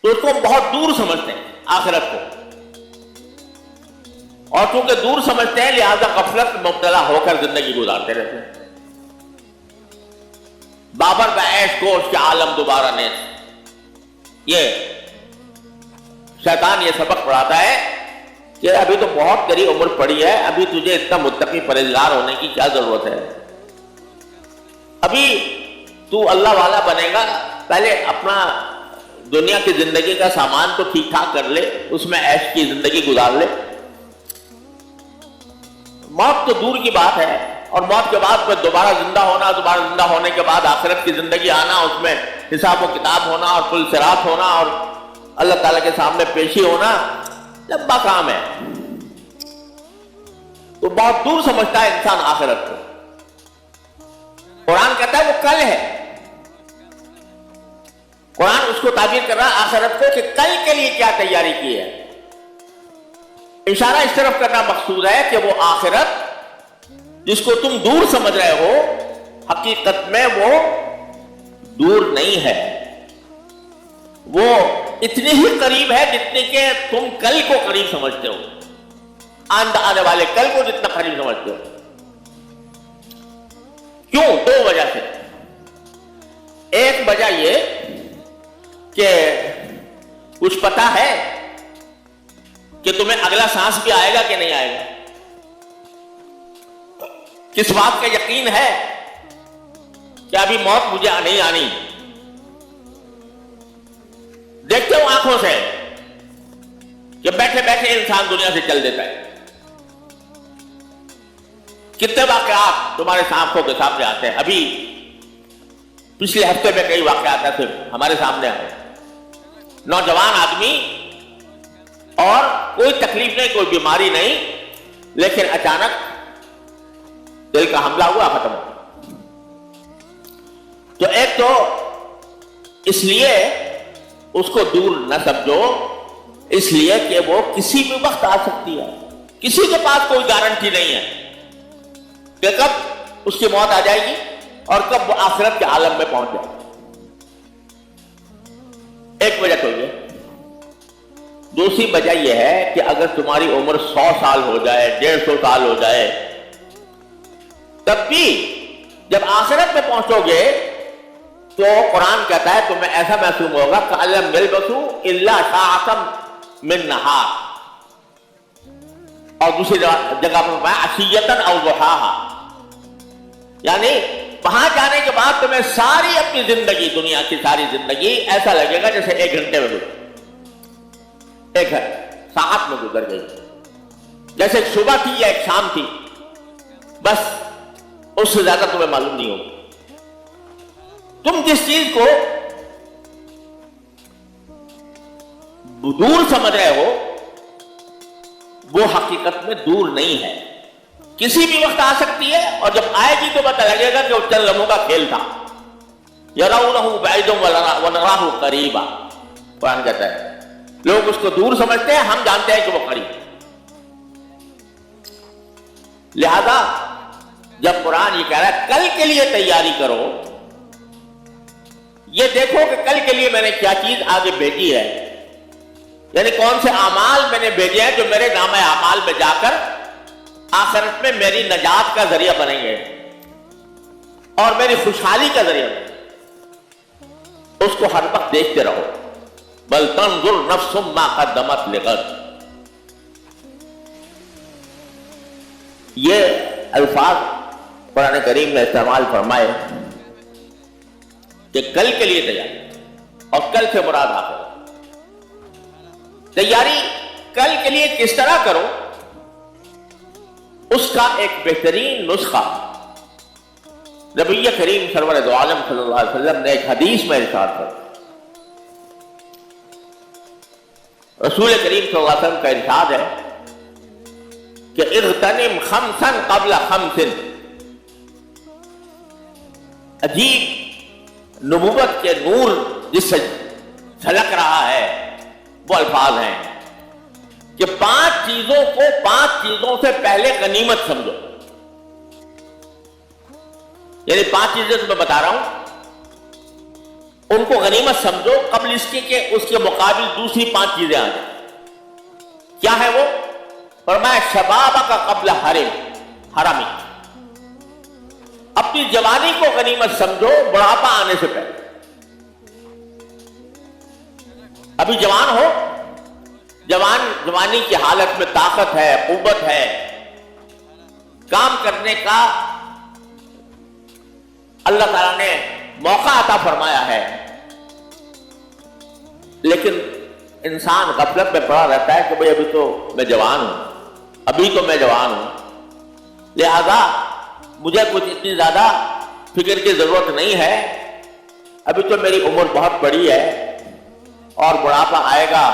تو اس کو بہت دور سمجھتے ہیں آخرت کو، اور چونکہ دور سمجھتے ہیں لہذا غفلت میں مبتلا ہو کر زندگی گزارتے رہتے ہیں۔ بابر بعیش گوش کے عالم دوبارہ نیز، یہ شیطان یہ سبق پڑھاتا ہے کہ ابھی تو بہت تیری عمر پڑی ہے، ابھی تجھے اتنا متقی پرہیزگار ہونے کی کیا ضرورت ہے، ابھی تو اللہ والا بنے گا، پہلے اپنا دنیا کی زندگی کا سامان تو ٹھیک ٹھاک کر لے، اس میں عیش کی زندگی گزار لے۔ موت تو دور کی بات ہے، اور موت کے بعد پھر دوبارہ زندہ ہونا، دوبارہ زندہ ہونے کے بعد آخرت کی زندگی آنا، اس میں حساب و کتاب ہونا اور پل صراط ہونا اور اللہ تعالیٰ کے سامنے پیشی ہونا، لمبا کام ہے، تو بہت دور سمجھتا ہے انسان آخرت کو۔ قرآن کہتا ہے وہ کل ہے، قرآن اس کو تعبیر کر رہا ہے آخرت کو کہ کل کے لیے کیا تیاری کی ہے۔ اشارہ اس طرف کرنا مقصود ہے کہ وہ آخرت جس کو تم دور سمجھ رہے ہو، حقیقت میں وہ دور نہیں ہے، وہ اتنی ہی قریب ہے جتنی کہ تم کل کو قریب سمجھتے ہو، آنے والے کل کو جتنا قریب سمجھتے ہو۔ کیوں؟ دو وجہ سے۔ ایک وجہ یہ کہ کچھ پتا ہے کہ تمہیں اگلا سانس بھی آئے گا کہ نہیں آئے گا، کس بات کا یقین ہے کہ ابھی موت مجھے نہیں آنی، دیکھتے ہو آنکھوں سے کہ بیٹھے بیٹھے انسان دنیا سے چل دیتا ہے، کتنے واقعات تمہارے آنکھوں کے سامنے آتے ہیں۔ ابھی پچھلے ہفتے میں کئی واقعات ایسے ہمارے سامنے آئے، نوجوان آدمی اور کوئی تکلیف نہیں، کوئی بیماری نہیں، لیکن اچانک دل کا حملہ ہوا، ختم ہوا۔ تو ایک تو اس لیے اس کو دور نہ سمجھو، اس لیے کہ وہ کسی بھی وقت آ سکتی ہے، کسی کے پاس کوئی گارنٹی نہیں ہے کہ کب اس کی موت آ جائے گی اور کب وہ آخرت کے عالم میں پہنچ جائے گی۔ ایک وجہ تو یہ۔ دوسری وجہ یہ ہے کہ اگر تمہاری عمر 100 سال ہو جائے، 150 سال ہو جائے، تب بھی جب آخرت میں پہنچو گے تو قرآن کہتا ہے تمہیں ایسا محسوس ہوگا کَأَلَّمْ يَلْبَثُوا إِلَّا سَاعَةً مِّن نَّهَارٍ، اور دوسری جگہ پر فرمایا عَشِيَّةً أَوْ ضُحَاهَا، یعنی وہاں جانے کے بعد تمہیں ساری اپنی زندگی، دنیا کی ساری زندگی ایسا لگے گا جیسے 1 گھنٹے میں گزر، ایک ساعت میں گزر گئی، جیسے ایک صبح تھی یا ایک شام تھی، بس اس سے زیادہ تمہیں معلوم نہیں ہوگا۔ تم جس چیز کو دور سمجھ رہے ہو وہ حقیقت میں دور نہیں ہے، کسی بھی وقت آ سکتی ہے، اور جب آئے گی تو پتہ لگے گا کہ وہ چند لمحوں کا کھیل تھا۔ يَرَوْنَهُ بَعِيدًا وَنَرَاهُ قَرِيبًا، قرآن کہتا ہے لوگ اس کو دور سمجھتے ہیں، ہم جانتے ہیں کہ وہ قریب۔ لہذا جب قرآن یہ کہہ رہا ہے کل کے لیے تیاری کرو، یہ دیکھو کہ کل کے لیے میں نے کیا چیز آگے بھیجی ہے، یعنی کون سے اعمال میں نے بھیجے ہیں جو میرے نامہ اعمال میں جا کر آخرت میں میری نجات کا ذریعہ بنیں گے اور میری خوشحالی کا ذریعہ بنیں گے، اس کو ہر وقت دیکھتے رہو۔ بل تنظر نفس ما قدمت لغد، یہ الفاظ قرآن کریم نے استعمال فرمائے کہ کل کے لیے تیاری، اور کل سے مراد آخرت۔ تیاری کل کے لیے کس طرح کرو، اس کا ایک بہترین نسخہ نبی کریم سرور دو عالم صلی اللہ علیہ وسلم نے ایک حدیث میں ارشاد کیا۔ رسول کریم صلی اللہ علیہ وسلم کا ارشاد ہے کہ اغتنم خمسا قبل خمس، عجیب نبوت کے نور جس سے جھلک رہا ہے وہ الفاظ ہیں کہ 5 چیزوں کو 5 چیزوں سے پہلے غنیمت سمجھو، یعنی 5 چیزیں تمہیں بتا رہا ہوں، ان کو غنیمت سمجھو قبل اس کے کہ اس کے مقابل دوسری 5 چیزیں آ جائیں. کیا ہے وہ؟ فرمایا شباب کا قبل حرمی. اپنی جوانی کو غنیمت سمجھو بڑھاپا آنے سے پہلے. ابھی جوان ہو، جوانی کی حالت میں طاقت ہے، قوت ہے، کام کرنے کا اللہ تعالیٰ نے موقع عطا فرمایا ہے، لیکن انسان غفلت میں پڑا رہتا ہے کہ بھئی ابھی تو میں جوان ہوں، لہذا مجھے کچھ اتنی زیادہ فکر کی ضرورت نہیں ہے، ابھی تو میری عمر بہت بڑی ہے اور بڑھاپا آئے گا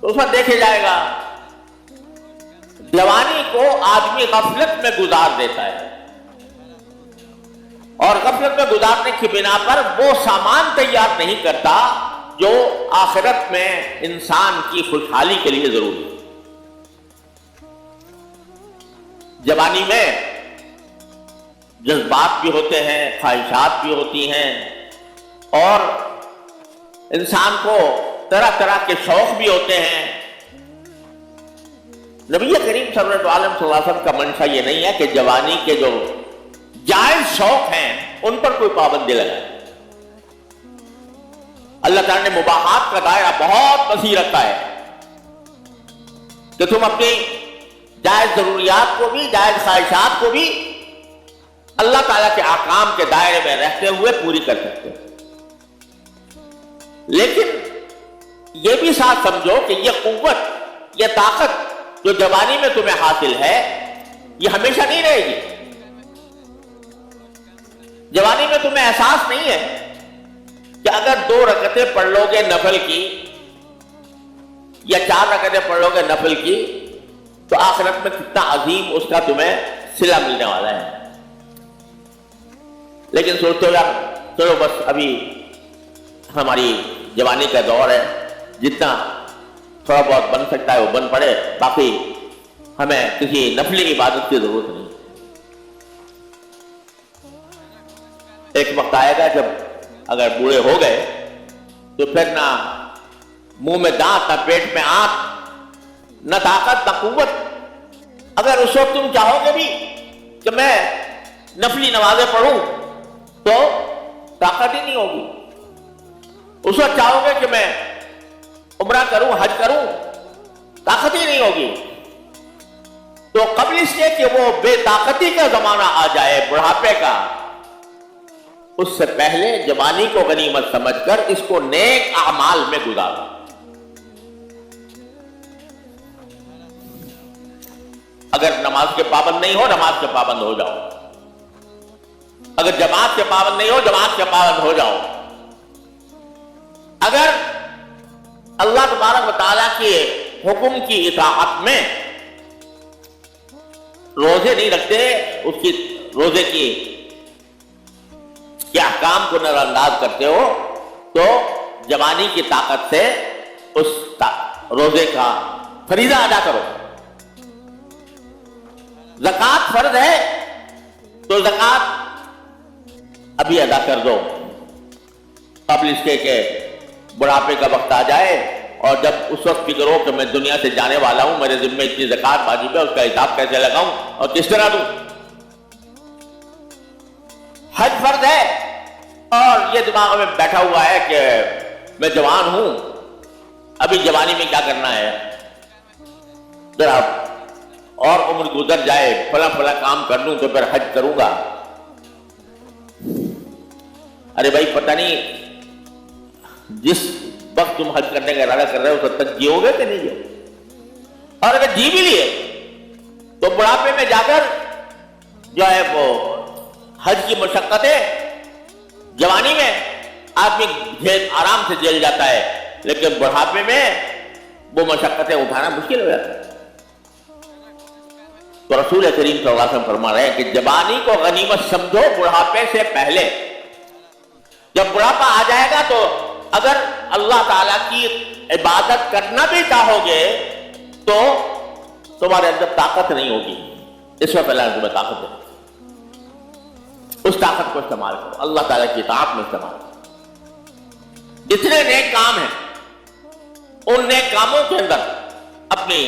تو اس میں دیکھے جائے گا. جوانی کو آدمی غفلت میں گزار دیتا ہے، اور غفلت میں گزارنے کی بنا پر وہ سامان تیار نہیں کرتا جو آخرت میں انسان کی خوشحالی کے لیے ضروری ہے. جوانی میں جذبات بھی ہوتے ہیں، خواہشات بھی ہوتی ہیں، اور انسان کو طرح طرح کے شوق بھی ہوتے ہیں. نبی کریم صلی اللہ علیہ وسلم کا منشا یہ نہیں ہے کہ جوانی کے جو جائز شوق ہیں ان پر کوئی پابندی لگائے. اللہ تعالیٰ نے مباحات کا دائرہ بہت وسیع رکھا ہے کہ تم اپنی جائز ضروریات کو بھی، جائز خواہشات کو بھی اللہ تعالیٰ کے احکام کے دائرے میں رہتے ہوئے پوری کر سکتے ہو. لیکن یہ بھی ساتھ سمجھو کہ یہ قوت، یہ طاقت جو جوانی میں تمہیں حاصل ہے یہ ہمیشہ نہیں رہے گی. جوانی میں تمہیں احساس نہیں ہے کہ اگر 2 رکعتیں پڑھ لو گے نفل کی یا 4 رکعتیں پڑھ لو گے نفل کی تو آخرت میں کتنا عظیم اس کا تمہیں صلہ ملنے والا ہے. لیکن سوچتے ہو یار چلو بس ابھی ہماری جوانی کا دور ہے، جتنا تھوڑا بہت بن سکتا ہے وہ بن پڑے، باقی ہمیں کسی نفلی عبادت کی ضرورت نہیں. ایک وقت آئے گا جب اگر بوڑھے ہو گئے تو پھر نہ منہ میں دانت، نہ پیٹ میں آنت، نہ طاقت، نہ قوت. اگر اس وقت تم چاہو گے بھی کہ میں نفلی نمازیں پڑھوں تو طاقت ہی نہیں ہوگی. اس وقت چاہو گے کہ میں عمرہ کروں، حج کروں، طاقت ہی نہیں ہوگی. تو قبل اس کے کہ وہ بے طاقتی کا زمانہ آ جائے، بڑھاپے کا، اس سے پہلے جوانی کو غنیمت سمجھ کر اس کو نیک اعمال میں گزارو. اگر نماز کے پابند نہیں ہو، نماز کے پابند ہو جاؤ. اگر جماعت کے پابند نہیں ہو، جماعت کے پابند ہو جاؤ. اگر اللہ تبارک و تعالیٰ کے حکم کی اطاعت میں روزے نہیں رکھتے، اس کی روزے کی احکام کو نظر انداز کرتے ہو، تو جوانی کی طاقت سے اس روزے کا فریضہ ادا کرو. زکوٰۃ فرض ہے تو زکوٰۃ ابھی ادا کر دو قبل اس کے کہ بڑھاپے کا وقت آ جائے، اور جب اس وقت فکر ہو کہ میں دنیا سے جانے والا ہوں، میرے ذمہ اتنی زکوٰۃ واجب ہے، اس کا حساب کیسے لگاؤں اور کس طرح دوں. حج فرض ہے اور یہ دماغ میں بیٹھا ہوا ہے کہ میں جوان ہوں، ابھی جوانی میں کیا کرنا ہے، ذرا اور عمر گزر جائے، فلاں فلاں کام کر لوں تو پھر حج کروں گا. ارے بھائی پتہ نہیں جس وقت تم حج کرنے کا ارادہ کر رہے ہو تب تک جیو گے کہ نہیں جیو. اور اگر جی بھی لیے تو بڑھاپے میں جا کر جو ہے وہ حج کی مشقتیں جوانی میں آدمی آرام سے جھیل جاتا ہے، لیکن بڑھاپے میں وہ مشقتیں اٹھانا مشکل ہو جاتا ہے. تو رسول کریم صلی اللہ علیہ وسلم فرما رہے ہیں کہ جوانی کو غنیمت سمجھو بڑھاپے سے پہلے. جب بڑھاپا آ جائے گا تو اگر اللہ تعالیٰ کی عبادت کرنا بھی چاہو گے تو تمہارے اندر طاقت نہیں ہوگی. اس سے پہلے تمہیں طاقت ہے، اس طاقت کو استعمال کرو، اللہ تعالیٰ کی اطاعت میں استعمال کرو. اتنے نیک کام ہیں، ان نیک کاموں کے اندر اپنی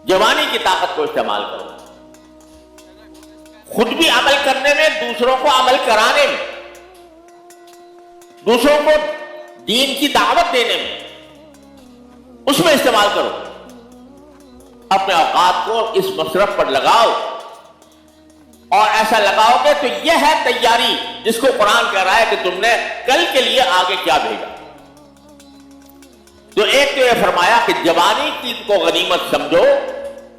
جوانی کی طاقت کو استعمال کرو، خود بھی عمل کرنے میں، دوسروں کو عمل کرانے میں، دوسروں کو دین کی دعوت دینے میں، اس میں استعمال کرو۔ اپنے اوقات کو اس مصرف پر لگاؤ، اور ایسا لگاؤ گے تو یہ ہے تیاری جس کو قرآن کہہ رہا ہے کہ تم نے کل کے لیے آگے کیا بھیجا۔ تو ایک تو یہ فرمایا کہ جوانی کی کو غنیمت سمجھو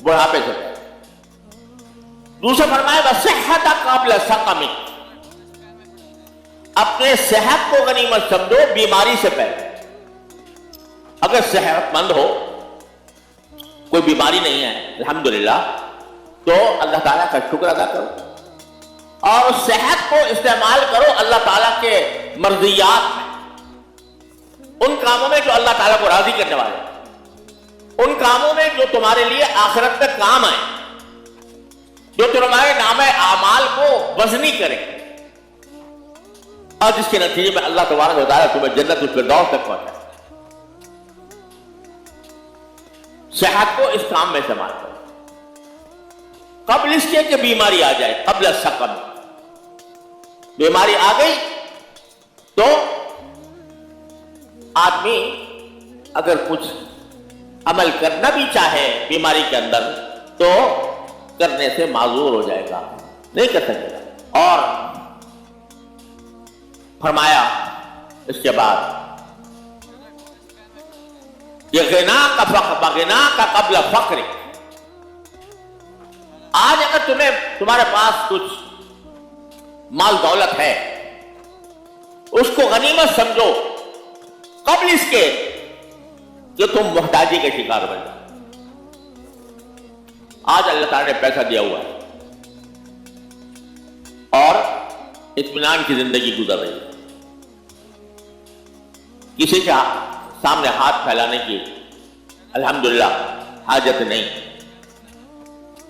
بڑھاپے سے پہلے، دوسرا فرمایا وصحت قبل سقم، اپنے صحت کو غنیمت سمجھو بیماری سے پہلے۔ اگر صحت مند ہو، کوئی بیماری نہیں ہے الحمدللہ، تو اللہ تعالیٰ کا شکر ادا کرو اور اس صحت کو استعمال کرو اللہ تعالیٰ کے مرضیات میں، ان کاموں میں جو اللہ تعالیٰ کو راضی کرنے والے، ان کاموں میں جو تمہارے لیے آخرت تک کام آئے، جو تمہارے نام اعمال کو وزنی کرے، اور جس کے نتیجے میں اللہ تبارک و تعالیٰ تمہیں جنت الفردوس تک پہنچائے۔ صحت کو اس کام میں استعمال کرو قبل اس کے کہ بیماری آ جائے، قبل السقم، بیماری آ گئی تو آدمی اگر کچھ عمل کرنا بھی چاہے بیماری کے اندر تو کرنے سے معذور ہو جائے گا، نہیں کر سکے گا۔ اور فرمایا اس کے بعد یہ غنا کا قبل فقر، آج اگر تمہارے پاس کچھ مال دولت ہے، اس کو غنیمت سمجھو قبل اس کے کہ تم محتاجی کے شکار بن جاؤ۔ آج اللہ تعالیٰ نے پیسہ دیا ہوا ہے اور اطمینان کی زندگی گزر رہی ہے، کسی کے سامنے ہاتھ پھیلانے کی الحمدللہ حاجت نہیں،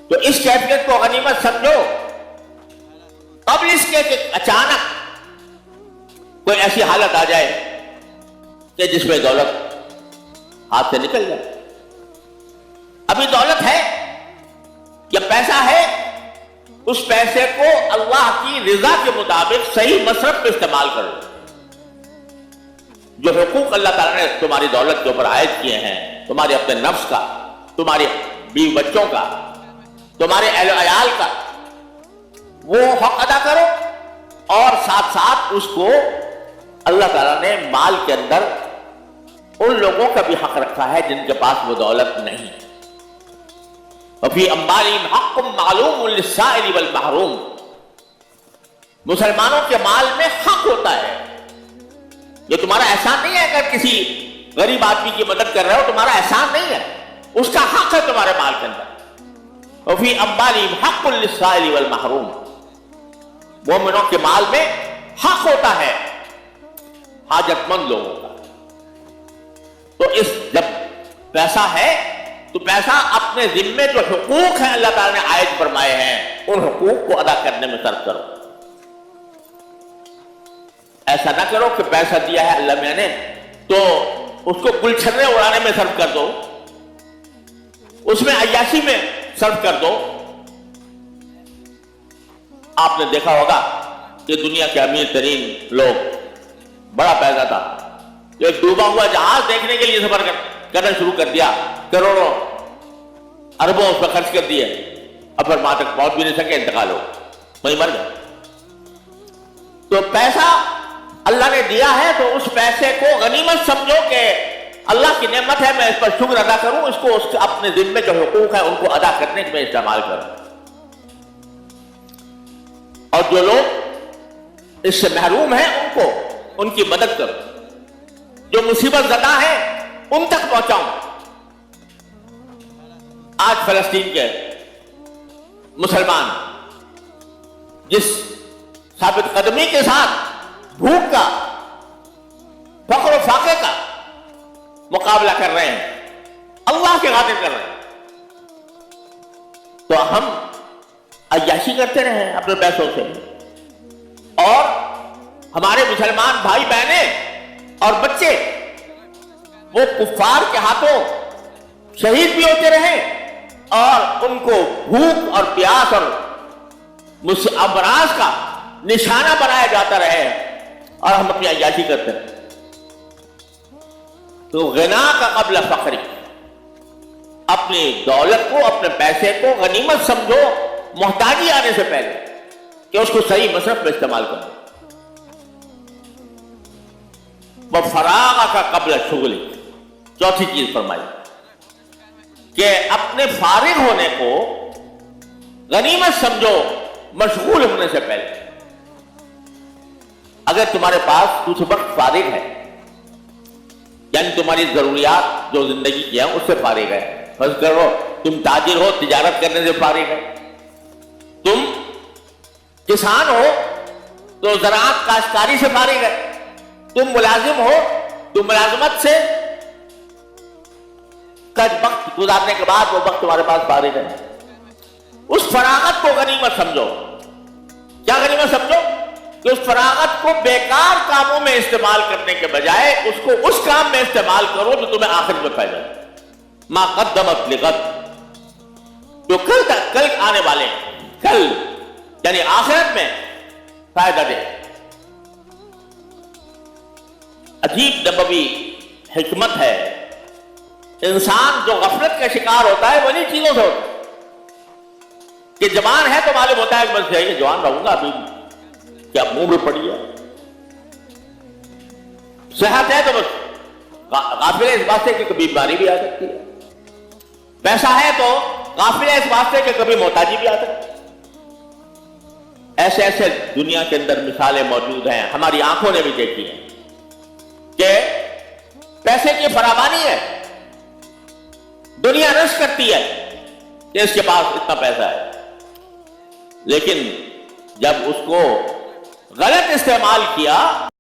تو اس کیفیت کو غنیمت سمجھو قبل اس کے کہ اچانک کوئی ایسی حالت آ جائے کہ جس میں دولت ہاتھ سے نکل جائے۔ ابھی دولت ہے یا پیسہ ہے، اس پیسے کو اللہ کی رضا کے مطابق صحیح مصرف پہ استعمال کرو۔ جو حقوق اللہ تعالیٰ نے تمہاری دولت کے اوپر عائد کیے ہیں، تمہارے اپنے نفس کا، تمہارے بیوی بچوں کا، تمہارے اہل و عیال کا، وہ حق ادا کرو، اور ساتھ ساتھ اس کو اللہ تعالیٰ نے مال کے اندر ان لوگوں کا بھی حق رکھا ہے جن کے پاس وہ دولت نہیں۔ وفی اموالہم حق معلوم للسائل والمحروم، مسلمانوں کے مال میں حق ہوتا ہے۔ یہ تمہارا احسان نہیں ہے اگر کسی غریب آدمی کی مدد کر رہے ہو، تمہارا احسان نہیں ہے، اس کا حق ہے تمہارے مال کے اندر۔ وفی اموالہم حق للسائل والمحروم، مومنوں کے مال میں حق ہوتا ہے حاجت مند لوگوں کا۔ تو اس جب پیسہ ہے تو پیسہ اپنے ذمے جو حقوق ہیں اللہ تعالیٰ نے عائد فرمائے ہیں، ان حقوق کو ادا کرنے میں صرف کرو۔ ایسا نہ کرو کہ پیسہ دیا ہے اللہ میں نے تو اس کو گلچھنے اڑانے میں صرف کر دو، اس میں عیاشی میں صرف کر دو۔ آپ نے دیکھا ہوگا کہ دنیا کے امیر ترین لوگ، بڑا پیسہ تھا، جو ایک ڈوبا ہوا جہاز دیکھنے کے لیے سفر کرنا شروع کر دیا، کروڑوں اربوں اس پر خرچ کر دیے، اب پھر وہاں تک پہنچ بھی نہیں سکے، انتقال ہو وہیں مر گئے۔ تو پیسہ اللہ نے دیا ہے تو اس پیسے کو غنیمت سمجھو کہ اللہ کی نعمت ہے، میں اس پر شکر ادا کروں، اس کو اپنے ذمے جو حقوق ہیں ان کو ادا کرنے میں استعمال کروں، اور جو لوگ اس سے محروم ہیں ان کو ان کی مدد کرو، جو مصیبت زدہ ہیں ان تک پہنچاؤں۔ آج فلسطین کے مسلمان جس ثابت قدمی کے ساتھ بھوک کا، فقر و فاقے کا مقابلہ کر رہے ہیں، اللہ کے خاطر کر رہے ہیں، تو ہم عیاشی کرتے رہے اپنے پیسوں سے، اور ہمارے مسلمان بھائی بہنیں اور بچے وہ کفار کے ہاتھوں شہید بھی ہوتے رہے اور ان کو بھوک اور پیاس اور امراض کا نشانہ بنایا جاتا رہے اور ہم اپنی عیاشی کرتے ہیں. تو غنا کا قبل فقری، اپنی دولت کو، اپنے پیسے کو غنیمت سمجھو محتاجی آنے سے پہلے، کہ اس کو صحیح مصرف میں استعمال کرو. وہ فراغ کا قبل شغل، چوتھی چیز فرمائی کہ اپنے فارغ ہونے کو غنیمت سمجھو مشغول ہونے سے پہلے. اگر تمہارے پاس کچھ وقت فارغ ہے، یعنی تمہاری ضروریات جو زندگی کی ہیں اس سے فارغ ہے، فرض کرو تم تاجر ہو، تجارت کرنے سے فارغ ہے، تم کسان ہو تو زراعت کاشتکاری سے فارغ ہے، تم ملازم ہو تو ملازمت سے وقت گزارنے کے بعد وہ وقت تمہارے پاس فارغ ہے. اس فراغت کو غنیمت سمجھو. کیا غنیمت سمجھو؟ کہ اس فراغت کو بیکار کاموں میں استعمال کرنے کے بجائے اس کو اس کام میں استعمال کرو جو تمہیں آخرت میں فائدہ دے. ما قدمت لغد، جو کل آنے والے کل یعنی آخرت میں فائدہ دے. عجیب نبوی حکمت ہے. انسان جو غفلت کا شکار ہوتا ہے وہ انہیں چیزوں سے ہوتا ہے کہ جوان ہے تو معلوم ہوتا ہے کہ بس یہ جوان رہوں گا، ابھی کیا منہ میں پڑی ہے. صحت ہے تو بس غافل ہے اس بات سے کہ کبھی بیماری بھی آ سکتی ہے. پیسہ ہے تو غافل ہے اس بات سے کہ کبھی محتاجی بھی آ سکتی ہے. ایسے ایسے دنیا کے اندر مثالیں موجود ہیں، ہماری آنکھوں نے بھی دیکھی ہیں کہ پیسے کی فراوانی ہے، دنیا رش کرتی ہے کہ اس کے پاس اتنا پیسہ ہے، لیکن جب اس کو غلط استعمال کیا